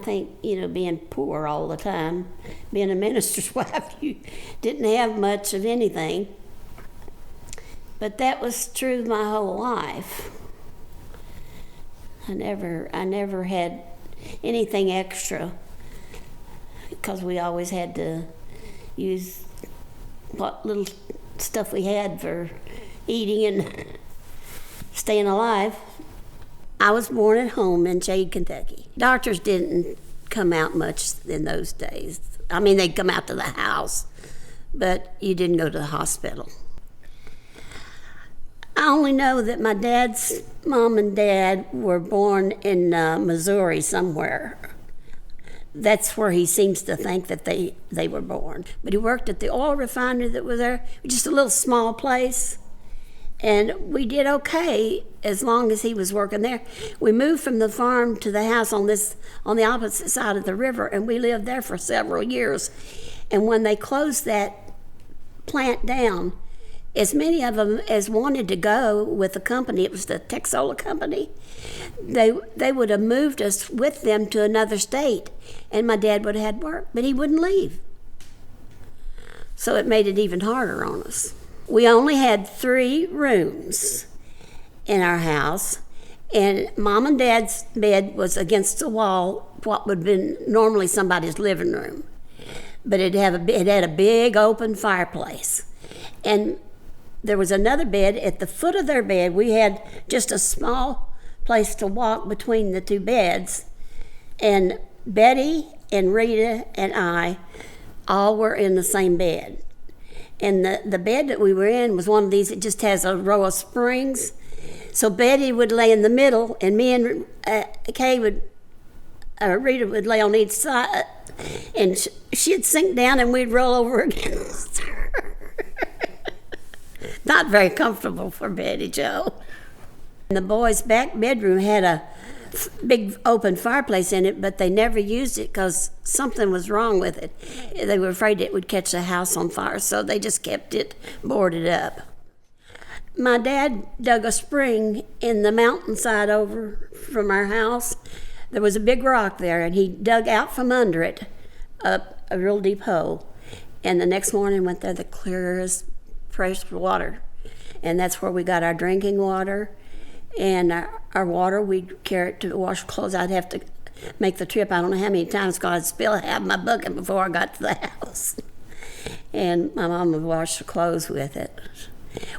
think, being poor all the time, being a minister's wife, you didn't have much of anything. But that was true my whole life. I never had anything extra because we always had to use what little stuff we had for eating and staying alive. I was born at home in Jade, Kentucky. Doctors didn't come out much in those days. I mean, they'd come out to the house, but you didn't go to the hospital. I only know that my dad's mom and dad were born in Missouri somewhere. That's where he seems to think that they were born. But he worked at the oil refinery that was there, just a little small place. And we did okay as long as he was working there. We moved from the farm to the house on the opposite side of the river, and we lived there for several years. And when they closed that plant down, as many of them as wanted to go with the company, it was the Texola company, they would have moved us with them to another state, and my dad would have had work, but he wouldn't leave. So it made it even harder on us. We only had 3 rooms in our house, and Mom and Dad's bed was against the wall, what would have been normally somebody's living room. But it had a big open fireplace. And there was another bed at the foot of their bed. We had just a small place to walk between the 2 beds. And Betty and Rita and I all were in the same bed. And the bed that we were in was one of these that just has a row of springs. So Betty would lay in the middle, and me and Rita would lay on each side. And she'd sink down, and we'd roll over against her. Not very comfortable for Betty Jo. And the boys' back bedroom had a big open fireplace in it, but they never used it because something was wrong with it. They were afraid it would catch the house on fire, so they just kept it boarded up. My dad dug a spring in the mountainside over from our house. There was a big rock there, and he dug out from under it a real deep hole. And the next morning went there the clearest, fresh water. And that's where we got our drinking water. And our water, we'd carry it to wash clothes. I'd have to make the trip, I don't know how many times, because I'd spill half my bucket before I got to the house. And my mom would wash the clothes with it.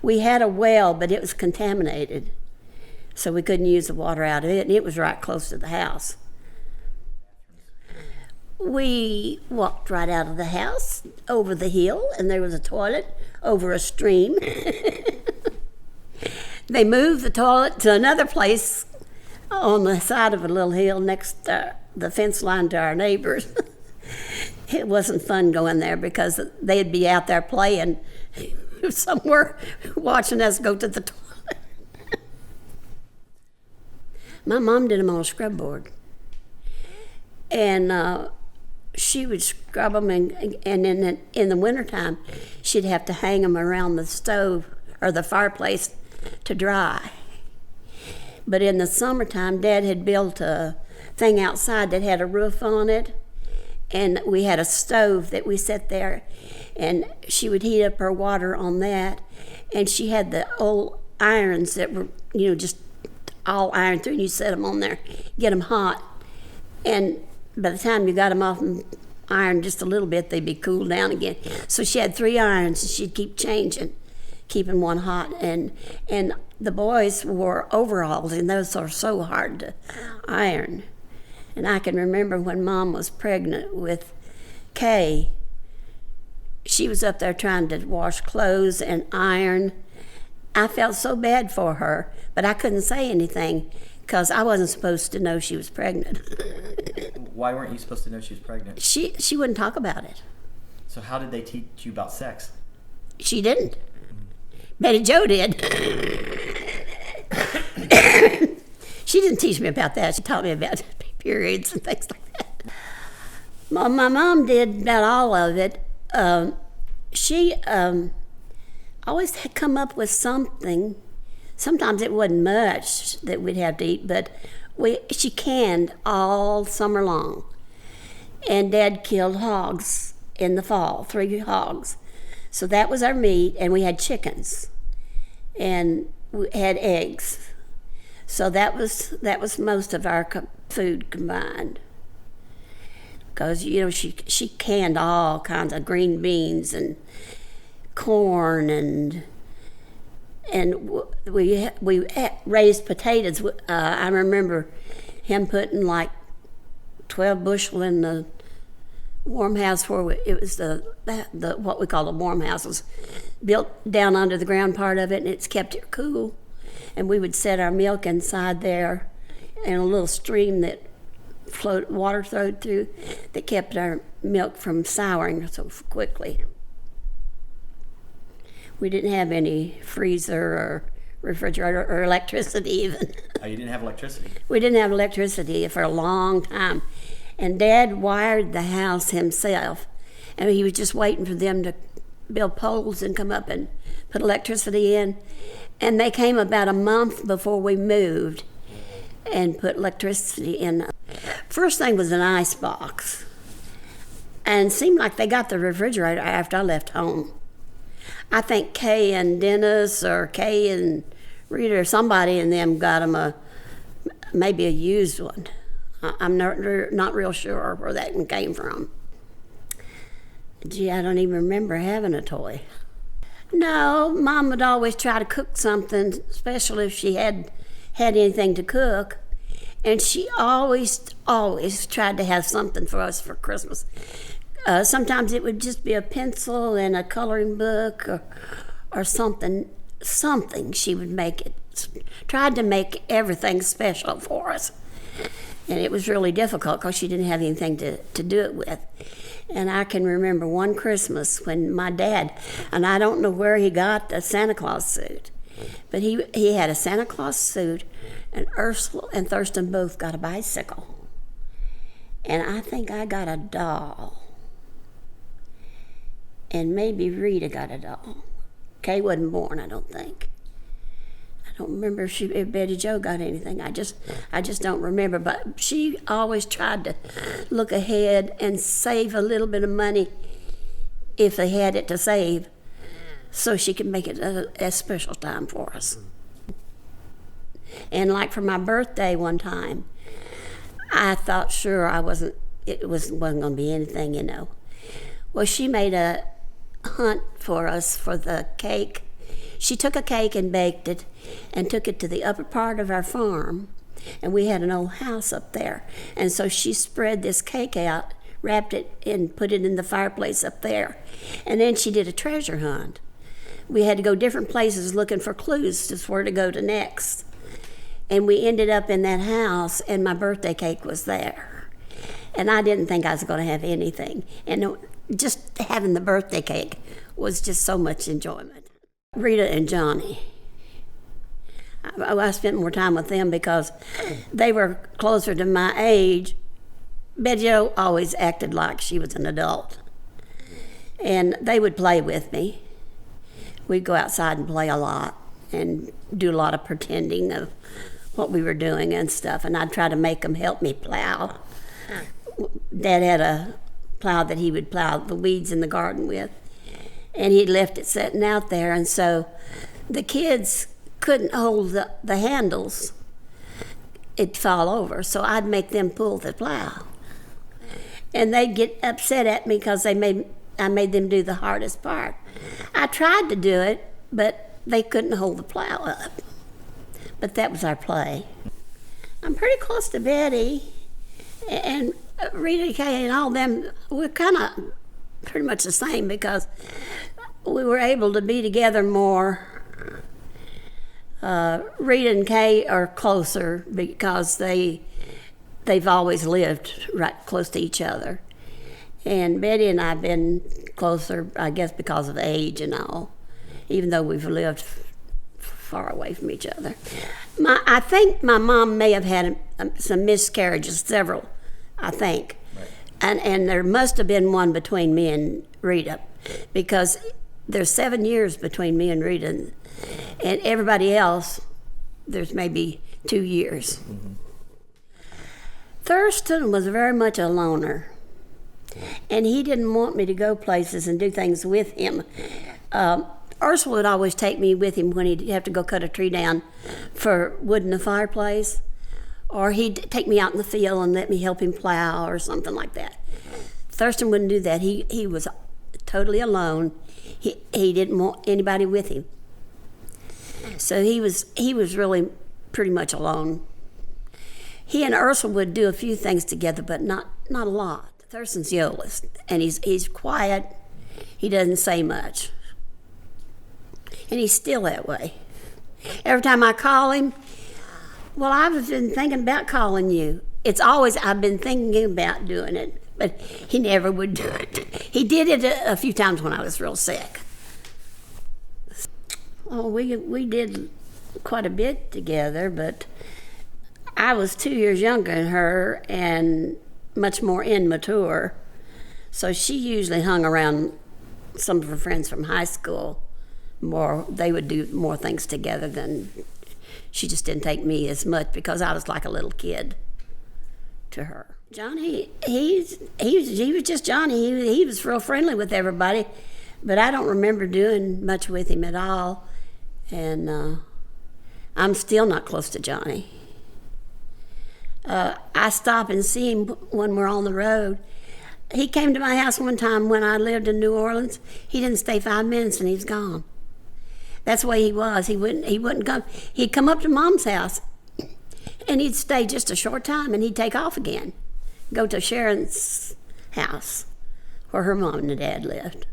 We had a well, but it was contaminated, so we couldn't use the water out of it, and it was right close to the house. We walked right out of the house, over the hill, and there was a toilet over a stream. They moved the toilet to another place on the side of a little hill next to the fence line to our neighbors. It wasn't fun going there because they'd be out there playing somewhere, watching us go to the toilet. My mom did them on a scrub board. And she would scrub them, and in the wintertime, she'd have to hang them around the stove or the fireplace to dry. But in the summertime, Dad had built a thing outside that had a roof on it, and we had a stove that we set there, and she would heat up her water on that, and she had the old irons that were, just all iron through, and you set them on there, get them hot, and by the time you got them off and ironed just a little bit, they'd be cooled down again. So she had 3 irons, and she'd keep changing, keeping one hot. And the boys wore overalls, and those are so hard to iron. And I can remember when Mom was pregnant with Kay, she was up there trying to wash clothes and iron. I felt so bad for her, but I couldn't say anything because I wasn't supposed to know she was pregnant. Why weren't you supposed to know she was pregnant? She wouldn't talk about it. So how did they teach you about sex? She didn't. Betty Jo did. She didn't teach me about that. She taught me about periods and things like that. My mom did about all of it. She always had come up with something. Sometimes it wasn't much that we'd have to eat, but she canned all summer long. And Dad killed hogs in the fall, 3 hogs. So that was our meat, and we had chickens, and we had eggs. So that was most of our food combined. Because she canned all kinds of green beans and corn, and we raised potatoes. I remember him putting like 12 bushel in the warm house where it was the what we call the warm house was built down under the ground part of it, and it's kept it cool. And we would set our milk inside there in a little stream that water flowed through that kept our milk from souring so quickly. We didn't have any freezer or refrigerator or electricity even. Oh, you didn't have electricity? We didn't have electricity for a long time. And Dad wired the house himself. And he was just waiting for them to build poles and come up and put electricity in. And they came about a month before we moved and put electricity in. First thing was an ice box. And it seemed like they got the refrigerator after I left home. I think Kay and Dennis or Kay and Rita or somebody in them got them maybe a used one. I'm not real sure where that one came from. Gee, I don't even remember having a toy. No, Mom would always try to cook something, especially if she had anything to cook. And she always tried to have something for us for Christmas. Sometimes it would just be a pencil and a coloring book or something she would make it. Tried to make everything special for us. And it was really difficult because she didn't have anything to do it with. And I can remember one Christmas when my dad, and I don't know where he got the Santa Claus suit, but he had a Santa Claus suit, and Ursula and Thurston both got a bicycle. And I think I got a doll. And maybe Rita got a doll. Kay wasn't born, I don't think. I don't remember if Betty Jo got anything. I just don't remember. But she always tried to look ahead and save a little bit of money if they had it to save, so she could make it a special time for us. And like for my birthday one time, I thought sure it wasn't going to be anything, Well, she made a hunt for us for the cake. She took a cake and baked it and took it to the upper part of our farm, and we had an old house up there. And so she spread this cake out, wrapped it, and put it in the fireplace up there. And then she did a treasure hunt. We had to go different places looking for clues to where to go to next. And we ended up in that house, and my birthday cake was there. And I didn't think I was going to have anything. And just having the birthday cake was just so much enjoyment. Rita and Johnny. I spent more time with them because they were closer to my age. Betty Jo always acted like she was an adult. And they would play with me. We'd go outside and play a lot and do a lot of pretending of what we were doing and stuff. And I'd try to make them help me plow. Dad had a plow that he would plow the weeds in the garden with. And he'd left it sitting out there, and so the kids couldn't hold the handles. It'd fall over, so I'd make them pull the plow. And they'd get upset at me because I made them do the hardest part. I tried to do it, but they couldn't hold the plow up. But that was our play. I'm pretty close to Betty, and Rita Kay and all them. We're kind of pretty much the same because we were able to be together more. Rita and Kay are closer because they've always lived right close to each other. And Betty and I have been closer, I guess, because of age and all, even though we've lived far away from each other. I think my mom may have had some miscarriages, several, I think. Right. And there must have been one between me and Rita, because there's 7 years between me and Rita, and everybody else, there's maybe 2 years. Mm-hmm. Thurston was very much a loner. And he didn't want me to go places and do things with him. Ursula would always take me with him when he'd have to go cut a tree down for wood in the fireplace. Or he'd take me out in the field and let me help him plow or something like that. Thurston wouldn't do that. He was totally alone. He didn't want anybody with him. So he was really pretty much alone. He and Ursula would do a few things together, but not a lot. Thurston's the oldest, and he's quiet. He doesn't say much. And he's still that way. Every time I call him, well, I've been thinking about calling you. It's always, I've been thinking about doing it, but he never would do it. He did it a few times when I was real sick. Oh, we did quite a bit together, but I was 2 years younger than her and much more immature. So she usually hung around some of her friends from high school more. They would do more things together than, she just didn't take me as much because I was like a little kid to her. Johnny, he was just Johnny. He was real friendly with everybody, but I don't remember doing much with him at all. And I'm still not close to Johnny. I stop and see him when we're on the road. He came to my house one time when I lived in New Orleans. He didn't stay 5 minutes and he's gone. That's the way he was. He wouldn't come. He'd come up to Mom's house and he'd stay just a short time and he'd take off again. Go to Sharon's house where her mom and dad lived.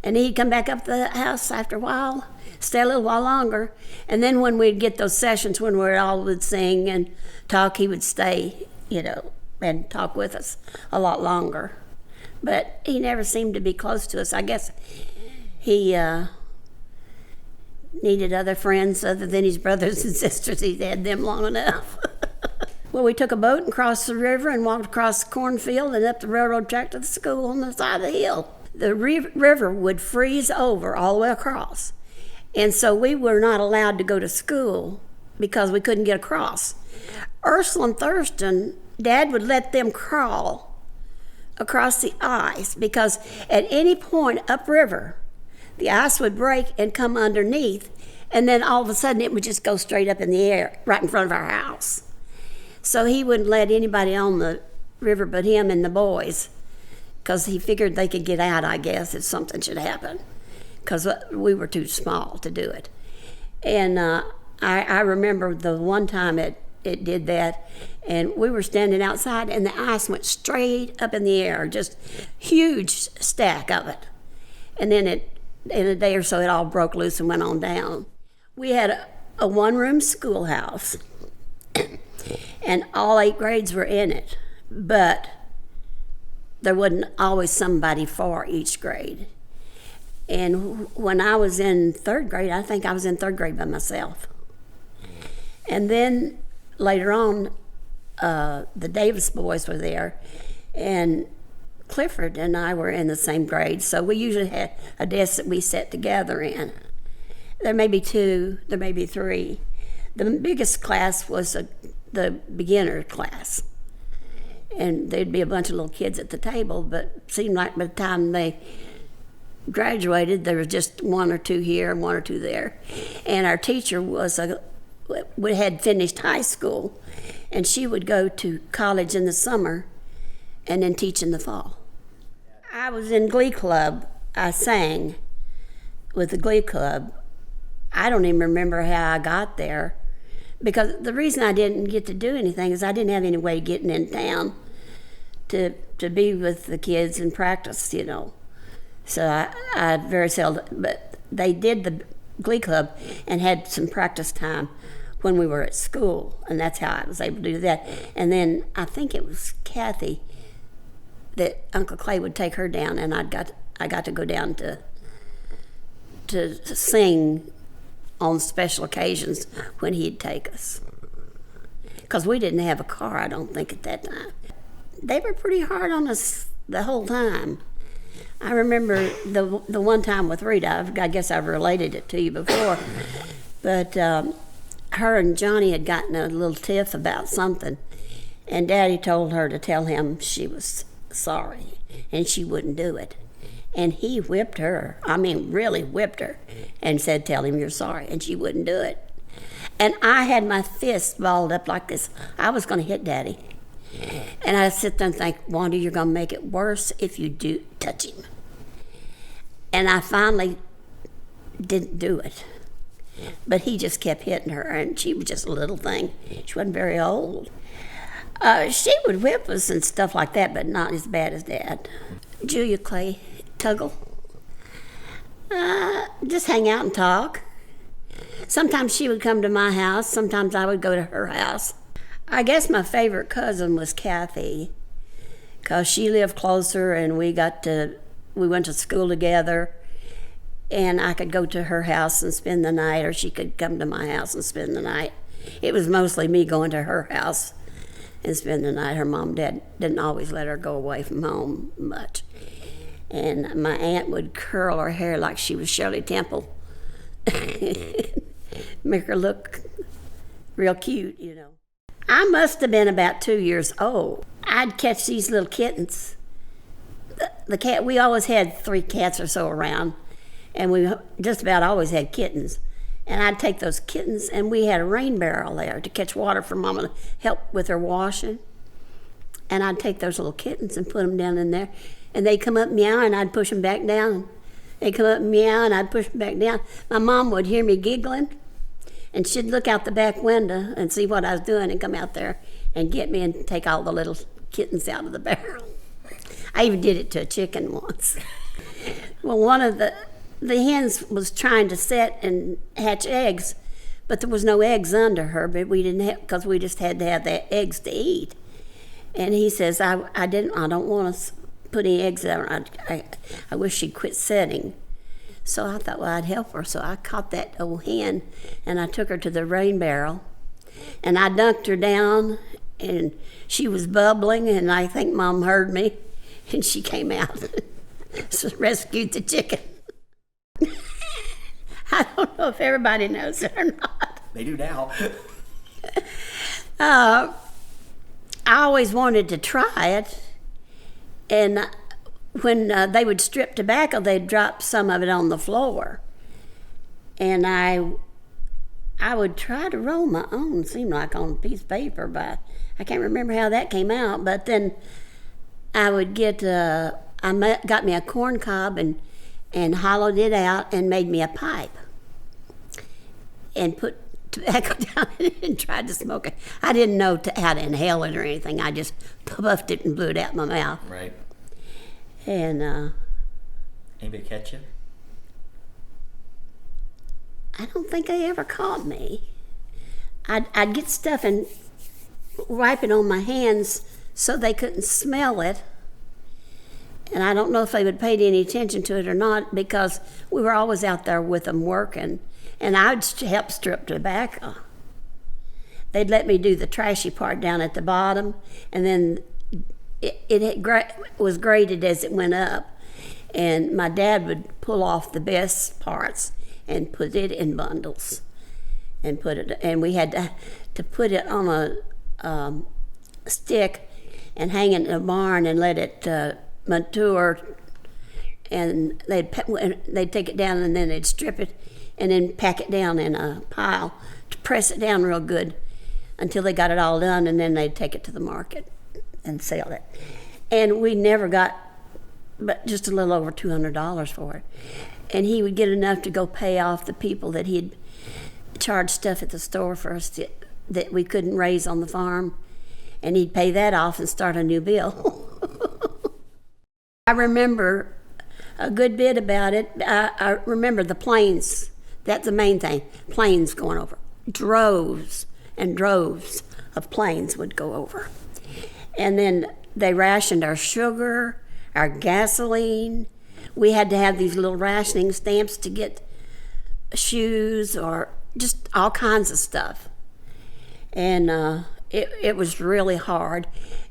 And he'd come back up to the house after a while, stay a little while longer, and then when we'd get those sessions when we all would sing and talk, he would stay, and talk with us a lot longer. But he never seemed to be close to us. I guess he needed other friends other than his brothers and sisters. He'd had them long enough. Well, we took a boat and crossed the river and walked across the cornfield and up the railroad track to the school on the side of the hill. The river would freeze over all the way across. And so we were not allowed to go to school because we couldn't get across. Ursula and Thurston, Dad would let them crawl across the ice because at any point upriver, the ice would break and come underneath, and then all of a sudden it would just go straight up in the air right in front of our house. So he wouldn't let anybody on the river but him and the boys, because he figured they could get out, I guess, if something should happen, because we were too small to do it. And I remember the one time it did that, and we were standing outside, and the ice went straight up in the air, just huge stack of it. And then in a day or so, it all broke loose and went on down. We had a one-room schoolhouse, and all 8 grades were in it, but there wasn't always somebody for each grade. And when I was in 3rd grade, I think I was in 3rd grade by myself. And then later on, the Davis boys were there, and Clifford and I were in the same grade, so we usually had a desk that we sat together in. There may be 2, there may be 3. The biggest class was the beginner class. And there'd be a bunch of little kids at the table, but it seemed like by the time they graduated, there was just 1 or 2 here and 1 or 2 there. And our teacher had finished high school, and she would go to college in the summer and then teach in the fall. I was in Glee Club. I sang with the Glee Club. I don't even remember how I got there, because the reason I didn't get to do anything is I didn't have any way of getting in town to be with the kids and practice, So I very seldom, but they did the Glee Club and had some practice time when we were at school, and that's how I was able to do that. And then I think it was Kathy that Uncle Clay would take her down, and I got to go down to sing on special occasions when he'd take us, because we didn't have a car, I don't think, at that time. They were pretty hard on us the whole time. I remember the one time with Rita, I guess I've related it to you before, but her and Johnny had gotten a little tiff about something, and Daddy told her to tell him she was sorry. and she wouldn't do it. And he whipped her, I mean really whipped her, and said, tell him you're sorry, and she wouldn't do it. And I had my fist balled up like this. I was going to hit Daddy. And I sit there and think, Wanda, you're going to make it worse if you do touch him. And I finally didn't do it. But he just kept hitting her, and she was just a little thing. She wasn't very old. She would whip us and stuff like that, but not as bad as Dad. Julia Clay Tuggle. Just hang out and talk. Sometimes she would come to my house. Sometimes I would go to her house. I guess my favorite cousin was Kathy, because she lived closer, and we went to school together, and I could go to her house and spend the night, or she could come to my house and spend the night. It was mostly me going to her house and spend the night. Her mom and dad didn't always let her go away from home much. And my aunt would curl her hair like she was Shirley Temple. Make her look real cute, you know. I must have been about 2 years old. I'd catch these little kittens. The cat, we always had 3 cats or so around, and we just about always had kittens. And I'd take those kittens, and we had a rain barrel there to catch water for Mama to help with her washing. And I'd take those little kittens and put them down in there, and they'd come up meow, and I'd push them back down. They'd come up meow, and I'd push them back down. My mom would hear me giggling, and she'd look out the back window and see what I was doing and come out there and get me and take all the little kittens out of the barrel. I even did it to a chicken once. Well, one of the hens was trying to set and hatch eggs, but there was no eggs under her, but we didn't have, because we just had to have the eggs to eat. And he says, I don't want to put any eggs there. I wish she'd quit setting. So I thought, well, I'd help her. So I caught that old hen, and I took her to the rain barrel, and I dunked her down, and she was bubbling, and I think Mom heard me, and she came out, so rescued the chicken. I don't know if everybody knows it or not. They do now. I always wanted to try it, and when they would strip tobacco, they'd drop some of it on the floor. And I would try to roll my own, seemed like on a piece of paper, but I can't remember how that came out. But then I would got me a corn cob and hollowed it out and made me a pipe and put tobacco down in it and tried to smoke it. I didn't know how to inhale it or anything. I just puffed it and blew it out my mouth. Right. And Anybody catch you? I don't think they ever caught me. I'd get stuff and wipe it on my hands so they couldn't smell it. And I don't know if they would pay any attention to it or not, because we were always out there with them working, and I'd help strip tobacco. They'd let me do the trashy part down at the bottom, and then it was graded as it went up, and my dad would pull off the best parts and put it in bundles, and we had to put it on a stick and hang it in a barn and let it mature, and they'd take it down, and then they'd strip it and then pack it down in a pile to press it down real good until they got it all done, and then they'd take it to the market and sell it. And we never got but just a little over $200 for it. And he would get enough to go pay off the people that he'd charged stuff at the store for us that we couldn't raise on the farm, and he'd pay that off and start a new bill. I remember a good bit about it. I remember the planes. That's the main thing. Planes going over. Droves and droves of planes would go over. And then they rationed our sugar, our gasoline. We had to have these little rationing stamps to get shoes or just all kinds of stuff. And it was really hard.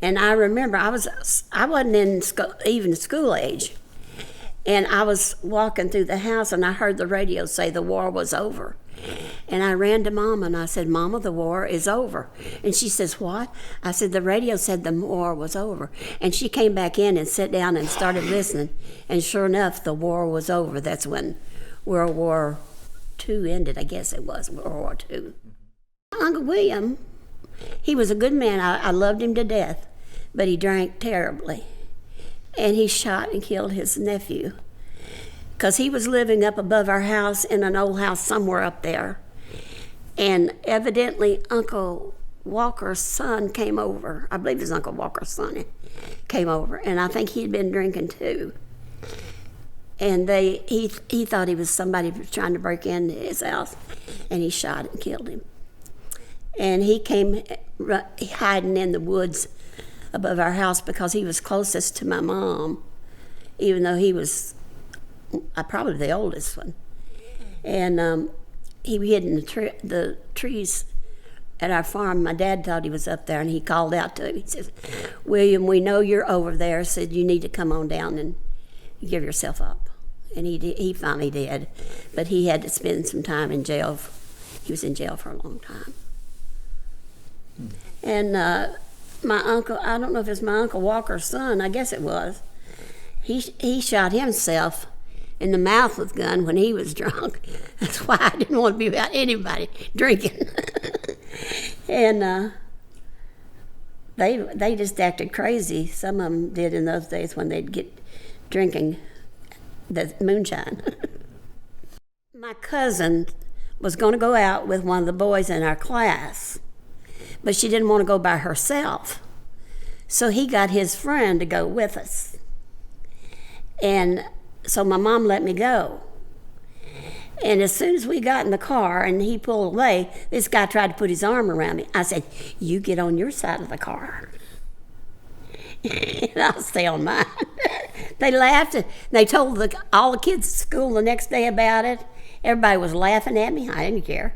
And I remember I wasn't in even school age. And I was walking through the house and I heard the radio say the war was over. And I ran to Mama and I said, Mama, the war is over. And she says, what? I said, the radio said the war was over. And she came back in and sat down and started listening. And sure enough, the war was over. That's when World War II ended, I guess it was, World War II. Uncle William, he was a good man. I loved him to death, but he drank terribly. And he shot and killed his nephew because he was living up above our house in an old house somewhere up there. And evidently Uncle Walker's son came over. I believe it was Uncle Walker's son came over, and I think he'd been drinking too. And he thought he was somebody who was trying to break into his house, and he shot and killed him. And he came hiding in the woods above our house because he was closest to my mom, even though he was probably the oldest one. And he hid in the trees at our farm. My dad thought he was up there, and he called out to him. He says, William, we know you're over there. Said, you need to come on down and give yourself up. And he finally did. But he had to spend some time in jail. He was in jail for a long time. And my uncle, I don't know if it's my Uncle Walker's son, I guess it was. He shot himself in the mouth with a gun when he was drunk. That's why I didn't want to be about anybody drinking. And they just acted crazy. Some of them did in those days when they'd get drinking the moonshine. My cousin was going to go out with one of the boys in our class, but she didn't want to go by herself. So he got his friend to go with us. And so my mom let me go. And as soon as we got in the car and he pulled away, this guy tried to put his arm around me. I said, you get on your side of the car. And I'll stay on mine. They laughed. They told all the kids at school the next day about it. Everybody was laughing at me. I didn't care.